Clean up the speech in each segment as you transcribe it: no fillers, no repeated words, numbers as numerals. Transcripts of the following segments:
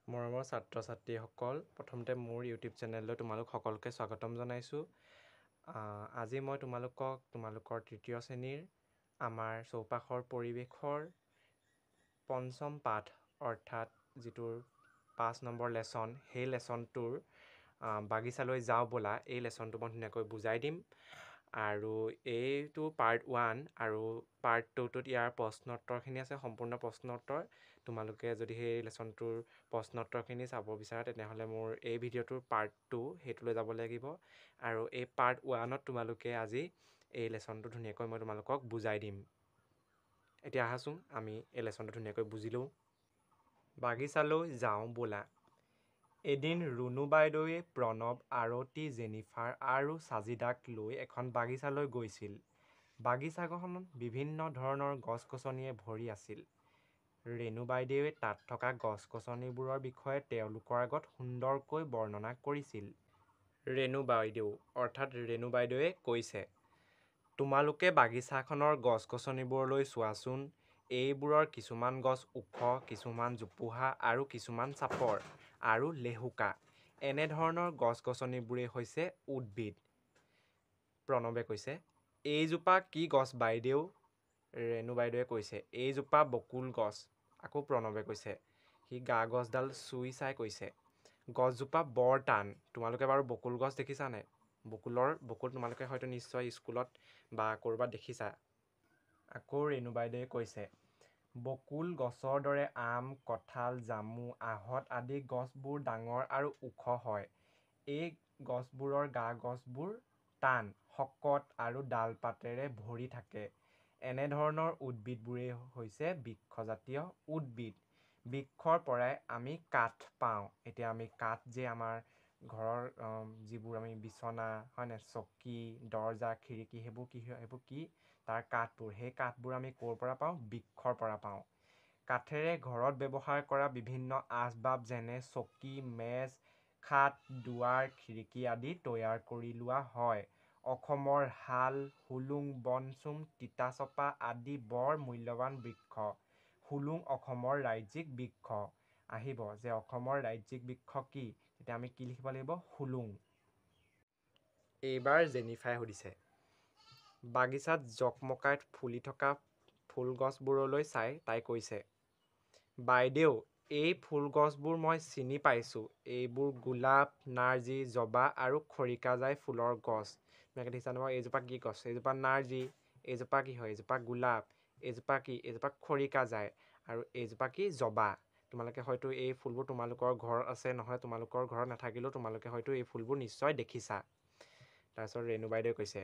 মৰমৰ ছাত্ৰ ছাত্ৰীসকল, প্ৰথমতে মোৰ ইউটিউব চেনেললৈ তোমালোক সকলোকে স্বাগতম জনাইছোঁ। আজি মই তোমালোকৰ তৃতীয় শ্ৰেণীৰ আমাৰ চৌপাশৰ পৰিৱেশৰ পঞ্চম পাঠ অৰ্থাৎ যিটোৰ 5 নম্বৰ লেচন, সেই লেচনটোৰ বাগিচালৈ যাওঁ ব'লা এই লেচনটো মই ধুনীয়াকৈ বুজাই দিম। আৰু এইটো পাৰ্ট 1 আৰু পাৰ্ট 2টোত ইয়াৰ প্ৰশ্নোত্তৰখিনি আছে, সম্পূৰ্ণ প্ৰশ্নোত্তৰ। তোমালোকে যদি সেই লেচনটোৰ প্ৰশ্নোত্তৰখিনি চাব বিচাৰা তেনেহ'লে মোৰ এই ভিডিঅ'টোৰ পাৰ্ট 2 সেইটোলৈ যাব লাগিব। আৰু এই পাৰ্ট 1ত তোমালোকে আজি এই লেচনটো ধুনীয়াকৈ মই তোমালোকক বুজাই দিম। এতিয়া আহাচোন আমি এই লেচনটো ধুনীয়াকৈ বুজি লওঁ। বাগিচালৈ যাওঁ ব'লা। এদিন ৰুণু বাইদেৱে প্ৰণৱ, আৰতি, জেনিফাৰ আৰু ছাজিদাক লৈ এখন বাগিচালৈ গৈছিল। বাগিচাখনত বিভিন্ন ধৰণৰ গছ-গছনিয়ে ভৰি আছিল। ৰেণু বাইদেৱে তাত থকা গছ-গছনিবোৰৰ বিষয়ে তেওঁলোকৰ আগত সুন্দৰকৈ বৰ্ণনা কৰিছিল। ৰেণু বাইদেউ অৰ্থাৎ ৰেণু বাইদেৱে কৈছে, তোমালোকে বাগিচাখনৰ গছ-গছনিবোৰলৈ চোৱাচোন। এইবোৰৰ কিছুমান গছ ওখ, কিছুমান জোপোহা আৰু কিছুমান চাপৰ আৰু লেহুকা। এনেধৰণৰ গছ-গছনিবোৰেই হৈছে উদ্ভিদ। প্ৰণৱে কৈছে, এইজোপা কি গছ বাইদেউ? ৰেণু বাইদেৱে কৈছে, এইজোপা বকুল গছ। আকৌ প্ৰণৱে কৈছে, সি গা গছডাল চুই চাই কৈছে, গছজোপা বৰ টান। তোমালোকে বাৰু বকুল গছ দেখিছানে? বকুল তোমালোকে হয়তো নিশ্চয় স্কুলত বা ক'ৰবাত দেখিছা। আকৌ ৰেণু বাইদেৱে কৈছে, বকুল গছৰ দৰে আম, কঁঠাল, জামু, আহঁত আদি গছবোৰ ডাঙৰ আৰু ওখ হয়। এই গছবোৰৰ গা গছবোৰ টান, শকত আৰু ডাল-পাতেৰে ভৰি থাকে। এনেধৰণৰ উদ্ভিদবোৰেই হৈছে বৃক্ষজাতীয় উদ্ভিদ। বৃক্ষৰ পৰাই আমি কাঠ পাওঁ। এতিয়া আমি কাঠ যে আমাৰ ঘৰৰ যিবোৰ আমি বিচনা হয়নে, চকী, দৰ্জা, খিৰিকী সেইবোৰ কি তাৰ কাঠবোৰ। সেই কাঠবোৰ আমি ক'ৰ পৰা পাওঁ? বৃক্ষৰ পৰা পাওঁ। কাঠেৰে ঘৰত ব্যৱহাৰ কৰা বিভিন্ন আচবাব যেনে চকী, মেজ, খাট, দুৱাৰ, খিৰিকী আদি তৈয়াৰ কৰি লোৱা হয়। অসমৰ শাল, হুলুং, বনচুম, তিতাচপা আদি বৰ মূল্যৱান বৃক্ষ। হুলুং অসমৰ ৰাজ্যিক বৃক্ষ। আহিব যে অসমৰ ৰাজ্যিক বৃক্ষ কি? তেতিয়া আমি কি লিখিব লাগিব? হুলুং। এইবাৰ জেনিফাই সুধিছে, বাগিচাত জকমকাই ফুলি থকা ফুলগছবোৰলৈ চাই তাই কৈছে, বাইদেউ এই ফুলগছবোৰ মই চিনি পাইছোঁ। এইবোৰ গোলাপ, নাৰ্জী, জবা আৰু খৰিকাজাই ফুলৰ গছ। তোমালোকে দেখিছা নহয়, এইজোপা কি গছ? এইজোপা নাৰ্জী। এইজোপা কি হয়? এইজোপা গোলাপ। এইজোপা কি? এইজোপা খৰিকাজাই। আৰু এইজোপা কি? জবা। তোমালোকে হয়তো এই ফুলবোৰ তোমালোকৰ ঘৰত আছে, নহয় তোমালোকৰ ঘৰত নাথাকিলেও তোমালোকে হয়তো এই ফুলবোৰ নিশ্চয় দেখিছা। তাৰপিছত ৰেণু বাইদেৱে কৈছে,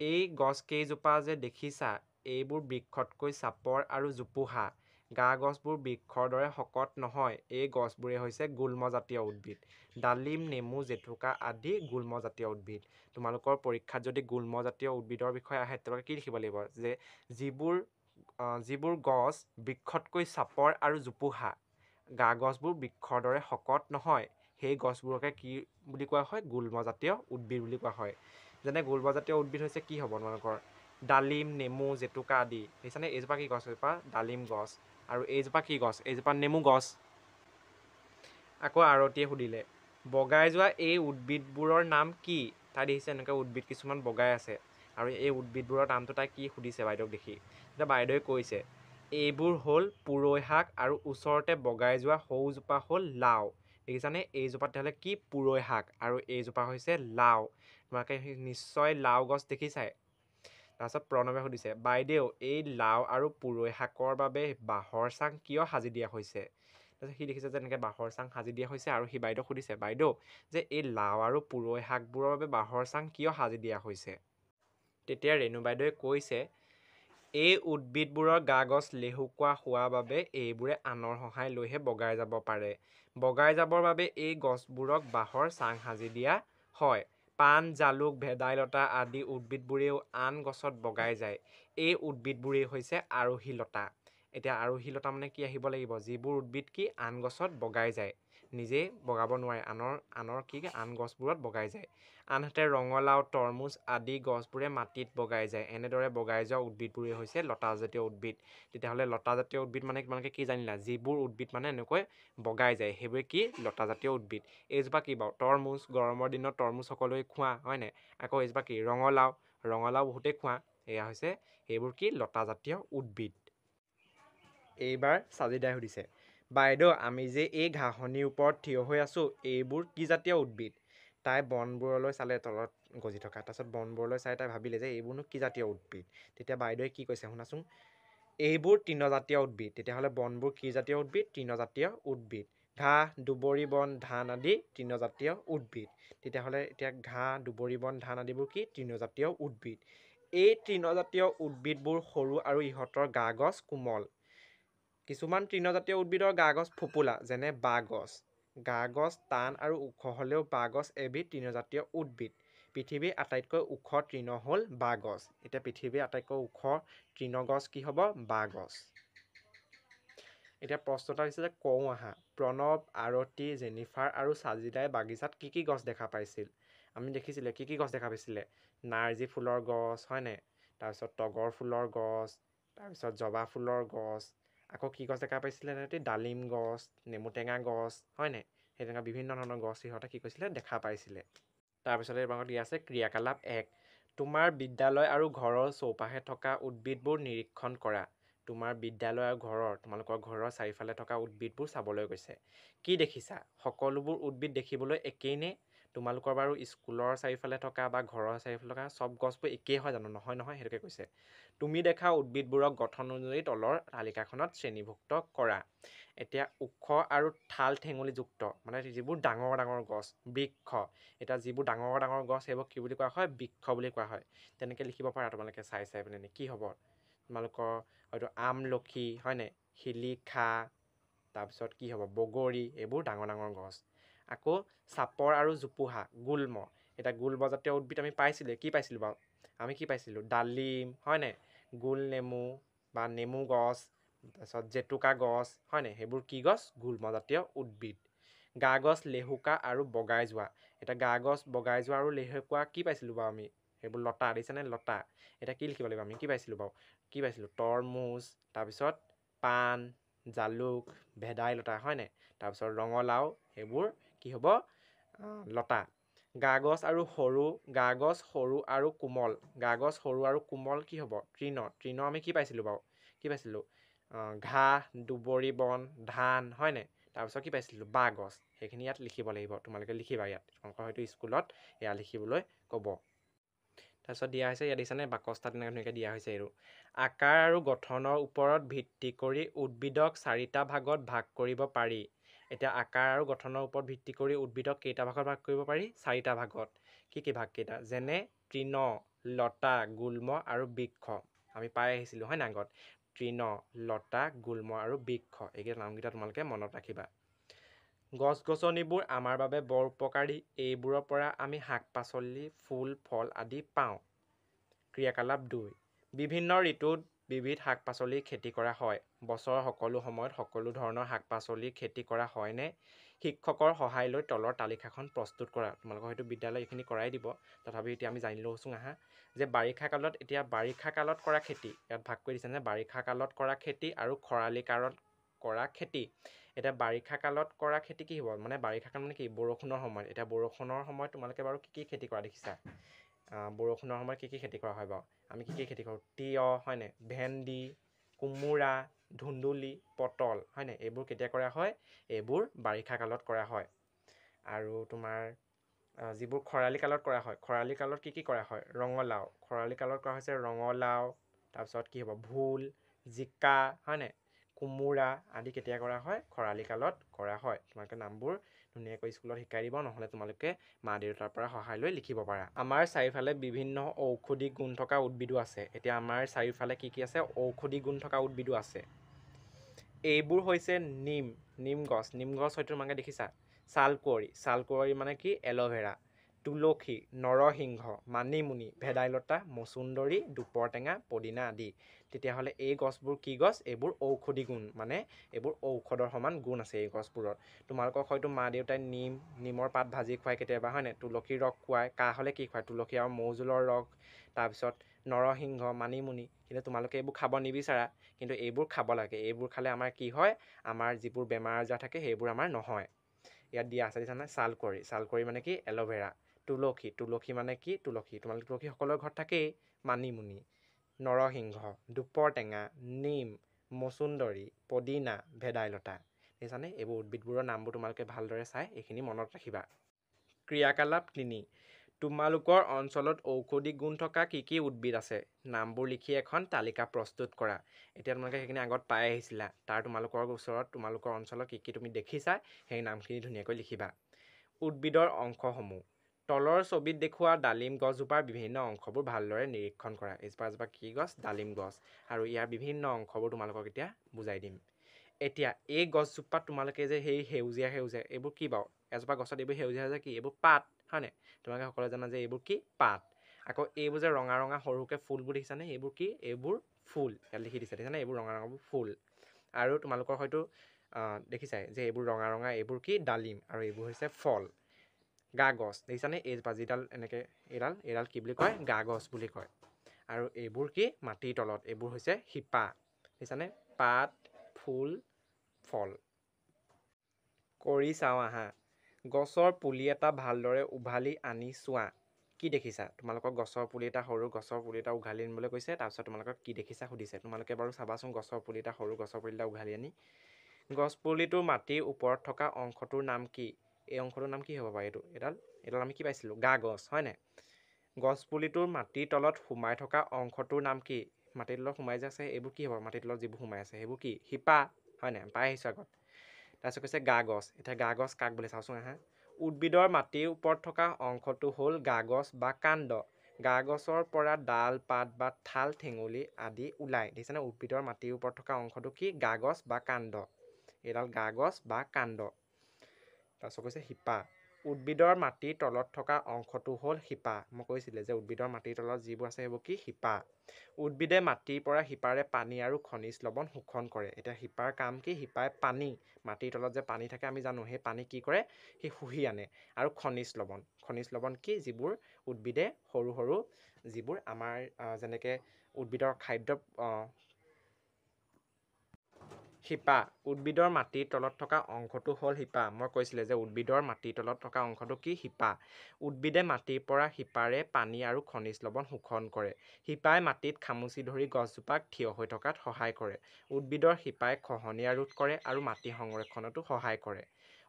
এই গছ কেইজোপা যে দেখিছা, এইবোৰ বৃক্ষতকৈ চাপৰ আৰু জোপোহা। গা গছবোৰ বৃক্ষৰ দৰে শকত নহয়। এই গছবোৰেই হৈছে গুল্মজাতীয় উদ্ভিদ। ডালিম, নেমু, জেতুকা আদি গুল্মজাতীয় উদ্ভিদ। তোমালোকৰ পৰীক্ষাত যদি গুল্মজাতীয় উদ্ভিদৰ বিষয়ে আহে তেওঁলোকে কি লিখিব লাগিব? যে যিবোৰ গছ বৃক্ষতকৈ চাপৰ আৰু জোপোহা, গা গছবোৰ বৃক্ষৰ দৰে শকত নহয়, সেই গছবোৰকে কি বুলি কোৱা হয়? গুল্মজাতীয় উদ্ভিদ বুলি কোৱা হয়। যেনে গুল্মজাতীয় উদ্ভিদ হৈছে কি হ'ব তোমালোকৰ? ডালিম, নেমু, জেতুকা আদি। দেখিছানে? এইজোপা কি গছ? এইজোপা ডালিম গছ। আৰু এইজোপা কি গছ? এইজোপা নেমু গছ। আকৌ আৰতিয়ে সুধিলে, বগাই যোৱা এই উদ্ভিদবোৰৰ নাম কি? তাই দেখিছে এনেকৈ উদ্ভিদ কিছুমান বগাই আছে। আৰু এই উদ্ভিদবোৰৰ নামটো তাই কি সুধিছে বাইদেউক দেখি? তেতিয়া বাইদেৱে কৈছে, এইবোৰ হ'ল পুৰৈ শাক আৰু ওচৰতে বগাই যোৱা সৰুজোপা হ'ল লাও। দেখিছানে? এইজোপা তেতিয়াহ'লে কি? পুৰৈ শাক। আৰু এইজোপা হৈছে লাও। তোমালোকে নিশ্চয় লাও গছ দেখিছাই। তাৰপিছত প্ৰণৱে সুধিছে, বাইদেউ এই লাও আৰু পুৰৈ শাকৰ বাবে বাঁহৰ চাং কিয় সাজি দিয়া হৈছে? তাৰপিছত সি দেখিছে যে এনেকৈ বাঁহৰ চাং সাজি দিয়া হৈছে আৰু সি বাইদেউক সুধিছে, বাইদেউ যে এই লাও আৰু পুৰৈ শাকবোৰৰ বাবে বাঁহৰ চাং কিয় সাজি দিয়া হৈছে? তেতিয়া ৰেণু বাইদেৱে কৈছে, এই উদ্ভিদবোৰৰ গা গছ লেহুকুৱা হোৱা বাবে এইবোৰে আনৰ সহায় লৈহে বগাই যাব পাৰে। বগাই যাবৰ বাবে এই গছবোৰক বাঁহৰ চাং সাজি দিয়া হয়। পাণ, জালুক, ভেদাইলতা আদি উদ্ভিদবোৰেও আন গছত বগাই যায়। এই উদ্ভিদবোৰেই হৈছে আৰোহী লতা। এতিয়া আৰোহী লতা মানে কি আহিব লাগিব, যিবোৰ উদ্ভিদ কি আন গছত বগাই যায়, নিজে বগাব নোৱাৰে, আনৰ কি আন গছবোৰত বগাই যায়। আনহাতে ৰঙালাও, তৰমুজ আদি গছবোৰে মাটিত বগাই যায়। এনেদৰে বগাই যোৱা উদ্ভিদবোৰেই হৈছে লতাজাতীয় উদ্ভিদ। তেতিয়াহ'লে লতাজাতীয় উদ্ভিদ মানে তোমালোকে কি জানিলা, যিবোৰ উদ্ভিদ মানে এনেকৈ বগাই যায় সেইবোৰে কি লতাজাতীয় উদ্ভিদ। এইজোপা কি বাৰু, তৰমুজ, গৰমৰ দিনত তৰমুজ সকলোৱে খোৱা হয়নে। আকৌ এইজোপা কি ৰঙালাও, ৰঙালাও বহুতেই খোৱা। এয়া হৈছে সেইবোৰ কি লতাজাতীয় উদ্ভিদ। এইবাৰ সাজিদাই সুধিছে, বাইদেউ আমি যে এই ঘাঁহনিৰ ওপৰত থিয় হৈ আছোঁ, এইবোৰ কি জাতীয় উদ্ভিদ? তাই বনবোৰলৈ চালে, তলত গজি থকা, তাৰপিছত বনবোৰলৈ চাই তাই ভাবিলে যে এইবোৰনো কি জাতীয় উদ্ভিদ। তেতিয়া বাইদেৱে কি কৈছে শুনাচোন, এইবোৰ তৃণজাতীয় উদ্ভিদ। তেতিয়াহ'লে বনবোৰ কি জাতীয় উদ্ভিদ, তৃণজাতীয় উদ্ভিদ। ঘাঁহ, দুবৰি বন, ধান আদি তৃণজাতীয় উদ্ভিদ। তেতিয়াহ'লে এতিয়া ঘাঁহ, দুবৰি বন, ধান আদিবোৰ কি তৃণজাতীয় উদ্ভিদ। এই তৃণজাতীয় উদ্ভিদবোৰ সৰু আৰু ইহঁতৰ গা গছ কোমল। কিছুমান তৃণজাতীয় উদ্ভিদৰ গা গছ ফোপোলা, যেনে বাঁহ গছ। গা গছ টান আৰু ওখ হ'লেও বাঁহ গছ এবিধ তৃণজাতীয় উদ্ভিদ। পৃথিৱীৰ আটাইতকৈ ওখ তৃণ হ'ল বাঁহ গছ। এতিয়া পৃথিৱীৰ আটাইতকৈ ওখ তৃণ গছ কি হ'ব, বাঁহ গছ। এতিয়া প্ৰশ্ন এটা দিছে যে কওঁ আহা, প্ৰণৱ, আৰতি, জেনিফাৰ আৰু সাজিদাই বাগিচাত কি কি গছ দেখা পাইছিল? আমি দেখিছিলে কি কি গছ দেখা পাইছিলে, নাৰ্জী ফুলৰ গছ হয়নে, তাৰপিছত তগৰ ফুলৰ গছ, তাৰপিছত জবা ফুলৰ গছ, আকৌ কি গছ দেখা পাইছিলে, ডালিম গছ, নেমুটেঙা গছ হয়নে, সেই তেনেকুৱা বিভিন্ন ধৰণৰ গছ সিহঁতে কি কৈছিলে দেখা পাইছিলে। তাৰপিছতে এই ভাগত দিয়া আছে ক্ৰিয়াকলাপ 1, তোমাৰ বিদ্যালয় আৰু ঘৰৰ চৌপাশে থকা উদ্ভিদবোৰ নিৰীক্ষণ কৰা। তোমাৰ বিদ্যালয় আৰু তোমালোকৰ ঘৰৰ চাৰিওফালে থকা উদ্ভিদবোৰ চাবলৈ গৈছে। কি দেখিছা? সকলোবোৰ উদ্ভিদ দেখিবলৈ একেই নে? তোমালোকৰ বাৰু স্কুলৰ চাৰিওফালে থকা বা ঘৰৰ চাৰিওফালে থকা চব গছবোৰ একেই হয় জানো? নহয় নহয়, সেইটোকে কৈছে। তুমি দেখা উদ্ভিদবোৰক গঠন অনুযায়ী তলৰ তালিকাখনত শ্ৰেণীভুক্ত কৰা। এতিয়া ওখ আৰু ঠাল ঠেঙুলিযুক্ত মানে যিবোৰ ডাঙৰ ডাঙৰ গছ, বৃক্ষ। এতিয়া যিবোৰ ডাঙৰ ডাঙৰ গছ সেইবোৰ কি বুলি কোৱা হয়, বৃক্ষ বুলি কোৱা হয়। তেনেকৈ লিখিব পাৰা তোমালোকে চাই পিনে কি হ'ব, তোমালোকৰ হয়তো আমলখি হয়নে, শিলিখা, তাৰপিছত কি হ'ব বগৰী, এইবোৰ ডাঙৰ ডাঙৰ গছ। আকৌ চাপৰ আৰু জোপোহা, গুল্ম। এতিয়া গুল্মজাতীয় উদ্ভিদ আমি পাইছিলোঁ, কি পাইছিলোঁ বাৰু, আমি কি পাইছিলোঁ, ডালিম হয়নে, গোল নেমু বা নেমু গছ, তাৰপিছত জেতুকা গছ হয়নে, সেইবোৰ কি গছ, গুল্মজাতীয় উদ্ভিদ। গা গছ লেহুকা আৰু বগাই যোৱা। এতিয়া গা গছ বগাই যোৱা আৰু লেহুকা কি পাইছিলোঁ বাৰু আমি, সেইবোৰ লতা দিছেনে, লতা। এতিয়া কি লিখিব লাগিব আমি, কি পাইছিলোঁ বাৰু, কি পাইছিলোঁ, তৰমুজ, তাৰপিছত পাণ, জালুক, ভেদাইলতা হয়নে, তাৰপিছত ৰঙালাও, সেইবোৰ কি হ'ব, লতা। গা গছ সৰু আৰু কোমল, গা গছ সৰু আৰু কোমল কি হ'ব, তৃণ আমি কি পাইছিলোঁ বাৰু, কি পাইছিলোঁ, ঘাঁহ, দুবৰি বন, ধান হয়নে, তাৰপিছত কি পাইছিলোঁ, বাঁহ গছ। সেইখিনি ইয়াত লিখিব লাগিব, তোমালোকে লিখিবা ইয়াত, তোমালোকৰ হয়তো স্কুলত এয়া লিখিবলৈ ক'ব। তাৰপিছত দিয়া হৈছে, ইয়াত দিছেনে বাকচটা তেনেকৈ দিয়া হৈছে আৰু আকাৰ আৰু গঠনৰ ওপৰত ভিত্তি কৰি উদ্ভিদক 4টা ভাগত ভাগ কৰিব পাৰি। এতিয়া আকাৰ আৰু গঠনৰ ওপৰত ভিত্তি কৰি উদ্ভিদক কেইটা ভাগত ভাগ কৰিব পাৰি, 4টা ভাগত। কি কি ভাগ কেইটা, যেনে তৃণ, লতা, গুল্ম আৰু বৃক্ষ। আমি পাই আহিছিলোঁ হয় নাই আগত, তৃণ, লতা, গুল্ম আৰু বৃক্ষ, এইকেইটা নামকেইটা তোমালোকে মনত ৰাখিবা। গছ গছনিবোৰ আমাৰ বাবে বৰ উপকাৰী, এইবোৰৰ পৰা আমি শাক পাচলি, ফুল ফল আদি পাওঁ। ক্ৰিয়াকলাপ 2, বিভিন্ন ঋতুত বিবিধ শাক পাচলি খেতি কৰা হয়। বছৰৰ সকলো সময়ত সকলো ধৰণৰ শাক পাচলি খেতি কৰা হয়নে? শিক্ষকৰ সহায় লৈ তলৰ তালিকাখন প্ৰস্তুত কৰা। তোমালোকৰ হয়তো বিদ্যালয় এইখিনি কৰাই দিব, তথাপি এতিয়া আমি জানি লওঁচোন আহা, যে বাৰিষা কালত কৰা খেতি, ইয়াত ভাগ কৰি দিছে যে বাৰিষা কালত কৰা খেতি আৰু খৰালি কালত কৰা খেতি। এতিয়া বাৰিষা কালত কৰা খেতি কি হ'ব, মানে বাৰিষা কাল মানে কি, বৰষুণৰ সময়ত। এতিয়া বৰষুণৰ সময়ত তোমালোকে বাৰু কি খেতি কৰা দেখিছা, বৰষুণৰ সময়ত কি খেতি কৰা হয় বাৰু, আমি কি খেতি কৰোঁ, তিয়হ হয়নে, ভেন্দি, কোমোৰা, ধুন্দুলি, পটল হয়নে, এইবোৰ কেতিয়া কৰা হয়, এইবোৰ বাৰিষা কালত কৰা হয়। আৰু তোমাৰ যিবোৰ খৰালি কালত কৰা হয়, খৰালি কালত কি কৰা হয়, ৰঙালাও, খৰালি কালত কৰা হৈছে ৰঙালাও, তাৰপিছত কি হ'ব, ভোল, জিকা হয়নে, কোমোৰা আদি কেতিয়া কৰা হয়, খৰালি কালত কৰা হয়। তোমালোকে নামবোৰ ধুনীয়াকৈ স্কুলত শিকাই দিব, নহ'লে তোমালোকে মা দেউতাৰ পৰা সহায় লৈ লিখিব পাৰা। আমাৰ চাৰিওফালে বিভিন্ন ঔষধি গুণ থকা উদ্ভিদো আছে। এতিয়া আমাৰ চাৰিওফালে কি আছে, ঔষধি গুণ থকা উদ্ভিদো আছে। এইবোৰ হৈছে নিম গছ হয়তো তোমালোকে দেখিছা, ছালকুঁৱৰী মানে কি, এল'ভেৰা, তুলসী, নৰসিংহ, মানিমুনি, ভেদাইলতা, মচুন্দৰী, দুপৰটেঙা, পদিনা আদি। তেতিয়াহ'লে এই গছবোৰ কি গছ? এইবোৰ ঔষধি গুণ, মানে এইবোৰ ঔষধৰ সমান গুণ আছে এই গছবোৰত। তোমালোকক হয়তো মা দেউতাই নিমৰ পাত ভাজি খুৱায় কেতিয়াবা, হয়নে? তুলসীৰ ৰস খুৱায়, কাহ হ'লে কি খুৱায়? তুলসী আৰু মৌ জোলৰ ৰস, তাৰপিছত নৰসিংহ, মানিমুনি। কিন্তু তোমালোকে এইবোৰ খাব নিবিচাৰা, কিন্তু এইবোৰ খাব লাগে। এইবোৰ খালে আমাৰ কি হয়? আমাৰ যিবোৰ বেমাৰ আজাৰ থাকে সেইবোৰ আমাৰ নহয়। ইয়াত দিয়া আছে দেখিছানে? ছালকুঁৱৰী, ছালকুঁৱৰী মানে কি? এল'ভেৰা। তুলসী, তুলসী মানে কি? তুলসী, তোমালোকে তুলসী সকলোৰে ঘৰত থাকেই। মানিমুনি, নৰসিংহ, দুপৰ টেঙা, নিম, মচুন্দৰী, পদিনা, ভেদাইলতা। দেখিছানে? এইবোৰ উদ্ভিদবোৰৰ নামবোৰ তোমালোকে ভালদৰে চাই এইখিনি মনত ৰাখিবা। ক্ৰিয়াকলাপ 3, তোমালোকৰ অঞ্চলত ঔষধি গুণ থকা কি কি উদ্ভিদ আছে? নামবোৰ লিখি এখন তালিকা প্ৰস্তুত কৰা। এতিয়া তোমালোকে সেইখিনি আগত পাই আহিছিলা। তাৰ তোমালোকৰ ওচৰত তোমালোকৰ অঞ্চলত কি কি তুমি দেখিছা সেই নামখিনি ধুনীয়াকৈ লিখিবা। উদ্ভিদৰ অংশসমূহ, তলৰ ছবিত দেখুওৱা ডালিম গছজোপাৰ বিভিন্ন অংশবোৰ ভালদৰে নিৰীক্ষণ কৰা। এজোপা কি গছ? ডালিম গছ। আৰু ইয়াৰ বিভিন্ন অংশবোৰ তোমালোকক এতিয়া বুজাই দিম। এতিয়া এই গছজোপাত তোমালোকে যে সেই সেউজীয়া এইবোৰ কি বাৰু? এজোপা গছত এইবোৰ সেউজীয়া কি? এইবোৰ পাত, হয়নে? তোমালোকে সকলোৱে জানা যে এইবোৰ কি? পাত। আকৌ এইবোৰ যে ৰঙা ৰঙা সৰুকৈ ফুলবোৰ দেখিছানে? এইবোৰ কি? এইবোৰ ফুল। ইয়াত লিখি দিছে দেখিছানে? এইবোৰ ৰঙা ৰঙাবোৰ ফুল। আৰু তোমালোকৰ হয়তো দেখিছাই যে এইবোৰ ৰঙা ৰঙা এইবোৰ কি? ডালিম। আৰু এইবোৰ হৈছে ফল। গা গছ দেখিছানে? এইজোপা যিডাল এনেকৈ এইডাল কি বুলি কয়? গা গছ বুলি কয়। আৰু এইবোৰ কি? মাটিৰ তলত। এইবোৰ হৈছে শিপা। দেখিছানে? পাত, ফুল, ফল। কৰি চাওঁ আহা। গছৰ পুলি এটা ভালদৰে উভালি আনি চোৱা। কি দেখিছা? তোমালোকক গছৰ পুলি এটা, সৰু গছৰ পুলি এটা উঘালি আনিবলৈ কৈছে। তাৰপিছত তোমালোকক কি দেখিছা সুধিছে। তোমালোকে বাৰু চাবাচোন গছৰ পুলি এটা, সৰু গছৰ পুলি এটা উঘালি আনি। গছপুলিটোৰ মাটিৰ ওপৰত থকা অংশটোৰ নাম কি? এই অংশটোৰ নাম কি হ'ব পাৰে? এইডাল আমি কি পাইছিলোঁ? গা গছ, হয়নে? গছপুলিটোৰ মাটিৰ তলত সোমাই থকা অংশটোৰ নাম কি? মাটিৰ তলত সোমাই যে আছে এইবোৰ কি হ'ব? মাটিৰ তলত যিবোৰ সোমাই আছে সেইবোৰ কি? শিপা, হয়নে? পাই আহিছোঁ আগত। তাৰপিছত কৈছে গা গছ। এতিয়া গা গছ কাক বুলি চাওঁচোন আহা। উদ্ভিদৰ মাটিৰ ওপৰত থকা অংশটো হ'ল গা গছ বা কাণ্ড। গা গছৰ পৰা ডাল, পাত বা ঠাল ঠেঙুলি আদি ওলায়। দেখিছেনে? উদ্ভিদৰ মাটিৰ ওপৰত থকা অংশটো কি? গা গছ বা কাণ্ড। এইডাল গা গছ বা কাণ্ড। তাৰপিছত কৈছে শিপা। উদ্ভিদৰ মাটিৰ তলত থকা অংশটো হ'ল শিপা। মই কৈছিলোঁ যে উদ্ভিদৰ মাটিৰ তলত যিবোৰ আছে সেইবোৰ কি? শিপা। উদ্ভিদে মাটিৰ পৰা শিপাৰে পানী আৰু খনিজ লৱণ শোষণ কৰে। এতিয়া শিপাৰ কাম কি? শিপাই পানী, মাটিৰ তলত যে পানী থাকে আমি জানো, সেই পানী কি কৰে? সি শুহি আনে। আৰু খনিজ লৱণ কি? যিবোৰ উদ্ভিদে সৰু সৰু যিবোৰ আমাৰ যেনেকৈ উদ্ভিদৰ খাদ্য শিপা। উদ্ভিদৰ মাটিৰ তলত থকা অংশটো হ'ল শিপা। মই কৈছিলোঁ যে উদ্ভিদৰ মাটিৰ তলত থকা অংশটো কি? শিপা। উদ্ভিদে মাটিৰ পৰা শিপাৰে পানী আৰু খনিজ লৱণ শোষণ কৰে। শিপাই মাটিত খামুচি ধৰি গছজোপাক থিয় হৈ থকাত সহায় কৰে। উদ্ভিদৰ শিপাই খহনীয়া ৰোধ কৰে আৰু মাটি সংৰক্ষণতো সহায় কৰে।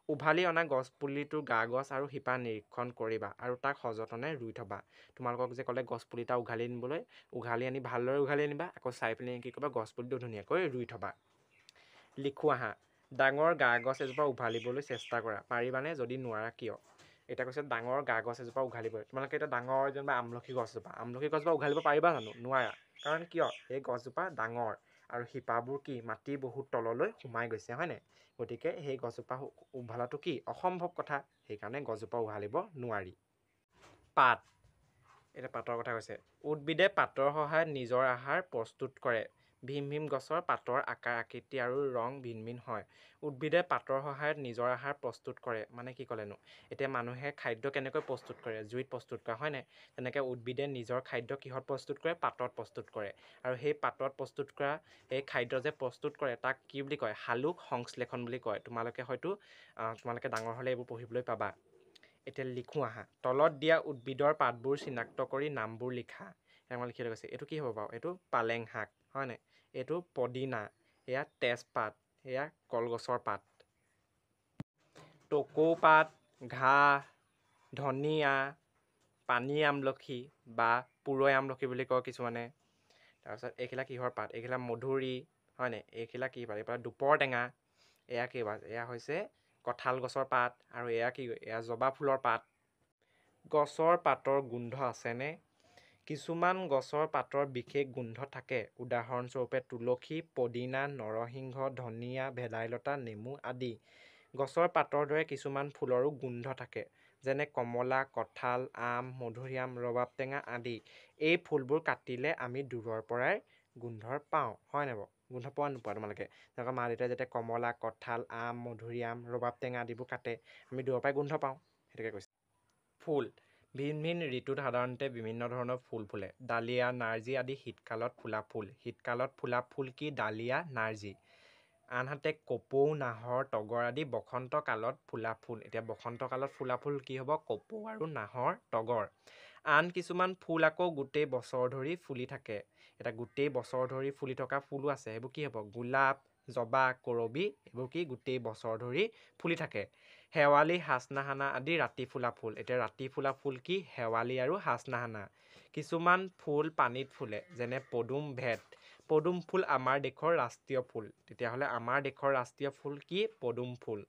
উভালি অনা গছপুলিটোৰ গা গছ আৰু শিপা নিৰীক্ষণ কৰিবা আৰু তাক সযতনে ৰুই থবা। তোমালোকক যে ক'লে গছপুলি এটা উঘালি আনিবলৈ, উঘালি আনি ভালদৰে উঘালি আনিবা। আকৌ চাই পিনে কি কৰিবা? গছপুলিটো ধুনীয়াকৈ ৰুই থবা। লিখোঁ আহা। ডাঙৰ গা গছ এজোপা উভালিবলৈ চেষ্টা কৰা। পাৰিবানে? যদি নোৱাৰা কিয়? এতিয়া কৈছে ডাঙৰ গা গছ এজোপা উঘালিবলৈ। তোমালোকে এতিয়া ডাঙৰ যেনিবা আমলখি গছজোপা উঘালিব পাৰিবা জানো? নোৱাৰা। কাৰণ কিয়? এই গছজোপা ডাঙৰ আৰু শিপাবোৰ কি? মাটিৰ বহুত তললৈ সোমাই গৈছে, হয়নে? গতিকে সেই গছজোপা উভালাটো কি? অসম্ভৱ কথা। সেইকাৰণে গছজোপা উঘালিব নোৱাৰি। পাত। এতিয়া পাতৰ কথা কৈছে। উদ্ভিদে পাতৰ সহায়ত নিজৰ আহাৰ প্ৰস্তুত কৰে। ভীম গছৰ পাতৰ আকাৰ আকৃতি আৰু ৰং ভিন ভিন হয়। উদ্ভিদে পাতৰ সহায়ত নিজৰ আহাৰ প্ৰস্তুত কৰে মানে কি ক'লেনো? এতিয়া মানুহে খাদ্য কেনেকৈ প্ৰস্তুত কৰে? জুইত প্ৰস্তুত কৰে, হয়নে? তেনেকৈ উদ্ভিদে নিজৰ খাদ্য কিহত প্ৰস্তুত কৰে? পাতত প্ৰস্তুত কৰে। আৰু সেই পাতত প্ৰস্তুত কৰা এই খাদ্য যে প্ৰস্তুত কৰে তাক কি বুলি কয়? সালোক সংশ্লেষণ বুলি কয়। তোমালোকে হয়তো ডাঙৰ হ'লে এইবোৰ পঢ়িবলৈ পাবা। এতিয়া লিখোঁ আহা। তলত দিয়া উদ্ভিদৰ পাতবোৰ চিনাক্ত কৰি নামবোৰ লিখা। মই লিখি গৈছে। এইটো কি হ'ব বাৰু? এইটো পালেং শাক, হয়নে? এইটো পদিনা, এয়া তেজপাত, এয়া কলগছৰ পাত। টকৌ পাত, ঘাঁহ, ধনিয়া, পানী আমলখি বা পুৰৈ আমলখি বুলি কয় কিছুমানে। তাৰপিছত এইখিলা কিহৰ পাত? এইখিলা মধুৰি, হয়নে? এইখিলা কি পাত? এইফালে দুপৰ টেঙা। এয়া কি পাত? এয়া হৈছে কঁঠাল গছৰ পাত। আৰু এয়া কি? এয়া জবা ফুলৰ পাত। গছৰ পাতৰ গোন্ধ আছেনে? কিছুমান গছৰ পাতৰ বিশেষ গোন্ধ থাকে। উদাহৰণস্বৰূপে তুলসী, পদিনা, নৰসিংহ, ধনিয়া, ভেদাইলতা, নেমু আদি। গছৰ পাতৰ দৰে কিছুমান ফুলৰো গোন্ধ থাকে। যেনে কমলা, কঁঠাল, আম, মধুৰিআম, ৰবাব টেঙা আদি। এই ফুলবোৰ কাটিলে আমি দূৰৰ পৰাই গোন্ধৰ পাওঁ হয় নাই বাৰু? গোন্ধ পোৱা নোপোৱা তোমালোকে? তেনেকুৱা মা দেউতাই যেতিয়া কমলা, কঁঠাল, আম, মধুৰিআম, ৰবাব টেঙা আদিবোৰ কাটে, আমি দূৰৰ পৰাই গোন্ধ পাওঁ, সেইটোকে কৈছে। ফুল ভিন ভিন ঋতুত সাধাৰণতে বিভিন্ন ধৰণৰ ফুল ফুলে। ডালিয়া, নাৰ্জী আদি শীতকালত ফুলা ফুল। শীতকালত ফুলা ফুল কি? ডালিয়া, নাৰ্জী। আনহাতে কপৌ, নাহৰ, তগৰ আদি বসন্ত কালত ফুলা ফুল। এতিয়া বসন্ত কালত ফুলা ফুল কি হ'ব? কপৌ আৰু নাহৰ, তগৰ। আন কিছুমান ফুল আকৌ গোটেই বছৰ ধৰি ফুলি থাকে। এতিয়া গোটেই বছৰ ধৰি ফুলি থকা ফুলো আছে, সেইবোৰ কি হ'ব? গোলাপ, জবা, কৰবী, এইবোৰ কি গোটেই বছৰ ধৰি ফুলি থাকে। শেৱালি, হাচনাহানা আদি ৰাতি ফুলা ফুল। এতিয়া ৰাতি ফুলা ফুল কি? শেৱালি আৰু হাচনাহানা। কিছুমান ফুল পানীত ফুলে, যেনে পদুম, ভেট। পদুম ফুল আমাৰ দেশৰ ৰাষ্ট্ৰীয় ফুল। তেতিয়াহ'লে আমাৰ দেশৰ ৰাষ্ট্ৰীয় ফুল কি? পদুম ফুল।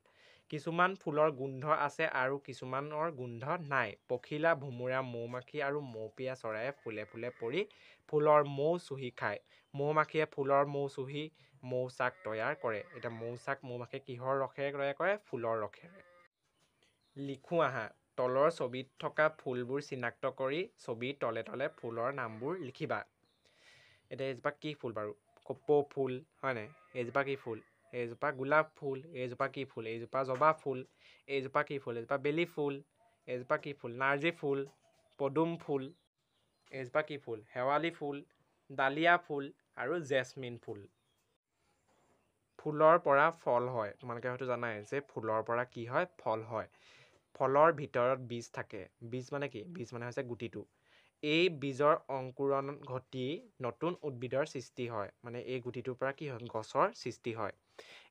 কিছুমান ফুলৰ গোন্ধ আছে আৰু কিছুমানৰ গোন্ধ নাই। পখিলা, ভোমোৰা, মৌ-মাখি আৰু মৌপিয়া চৰাইয়ে ফুলে ফুলে পৰি ফুলৰ মৌ চুহি খায়। মৌ-মাখিয়ে ফুলৰ মৌ চুহি মৌচাক তৈয়াৰ কৰে। এতিয়া মৌচাক মৌ-মাখিয়ে কিহৰ ৰসেৰে তৈয়াৰ কৰে? ফুলৰ ৰসেৰে। লিখোঁ আহা। তলৰ ছবিত থকা ফুলবোৰ চিনাক্ত কৰি ছবিৰ তলে তলে ফুলৰ নামবোৰ লিখিবা। এতিয়া এইজোপা কি ফুল বাৰু? কপৌ ফুল হয় নাই? এইজোপা কি ফুল? এইজোপা গোলাপ ফুল। এইজোপা কি ফুল? এইজোপা জবা ফুল। এইজোপা কি ফুল? এইজোপা বেলি ফুল। এইজোপা কি ফুল? নাৰ্জী ফুল। পদুম ফুল। এইজোপা কি ফুল? শেৱালি ফুল। ডালিয়া ফুল আৰু জেচমিন ফুল। ফুলৰ পৰা ফল হয়। তোমালোকে হয়তো জানাই যে ফুলৰ পৰা কি হয়? ফল হয়। ফলৰ ভিতৰত বীজ থাকে। বীজ মানে কি? বীজ মানে হৈছে গুটিটো। এই বীজৰ অংকুৰণ ঘটি নতুন উদ্ভিদৰ সৃষ্টি হয়। মানে এই গুটিটোৰ পৰা কি হয়? গছৰ সৃষ্টি হয়।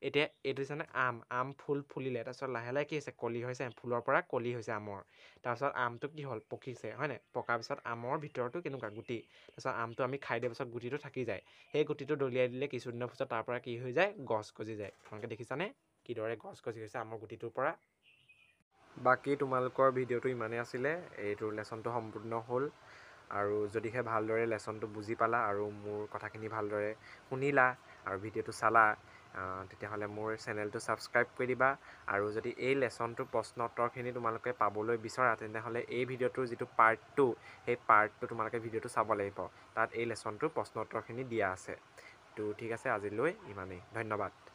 এতিয়া এইটো হৈছে আম। আম ফুল ফুলিলে, তাৰপিছত লাহে লাহে কি হৈছে? কলি হৈছে। ফুলৰ পৰা কলি হৈছে আমৰ। তাৰপিছত আমটো কি হ'ল? পকিছে হয় নাই? পকাৰ পিছত আমৰ ভিতৰতো কেনেকুৱা? গুটি। তাৰপিছত আমটো আমি খাই দিয়াৰ পিছত গুটিটো থাকি যায়। সেই গুটিটো দলিয়াই দিলে কিছুদিনৰ পিছত তাৰ পৰা কি হৈ যায়? গছ গজি যায়। তোমালোকে দেখিছানে কিদৰে গছ গজি গৈছে আমৰ গুটিটোৰ পৰা? বাকী তোমালোকৰ ভিডিঅ'টো ইমানেই আছিলে। এইটোৰ লেচনটো সম্পূৰ্ণ হ'ল। আৰু যদিহে ভালদৰে লেচনটো বুজি পালা আৰু মোৰ কথাখিনি ভালদৰে শুনিলা আৰু ভিডিঅ'টো চালা, তেতিয়াহ'লে মোৰ চেনেলটো ছাবস্ক্ৰাইব কৰি দিবা। আৰু যদি এই লেচনটোৰ প্ৰশ্ন উত্তৰখিনি তোমালোকে পাবলৈ বিচৰা, তেনেহ'লে এই ভিডিঅ'টোৰ যিটো পাৰ্ট 2, সেই পাৰ্ট 2 তোমালোকে ভিডিঅ'টো চাব লাগিব। তাত এই লেচনটোৰ প্ৰশ্ন উত্তৰখিনি দিয়া আছে। তো ঠিক আছে, আজিলৈ ইমানেই। ধন্যবাদ।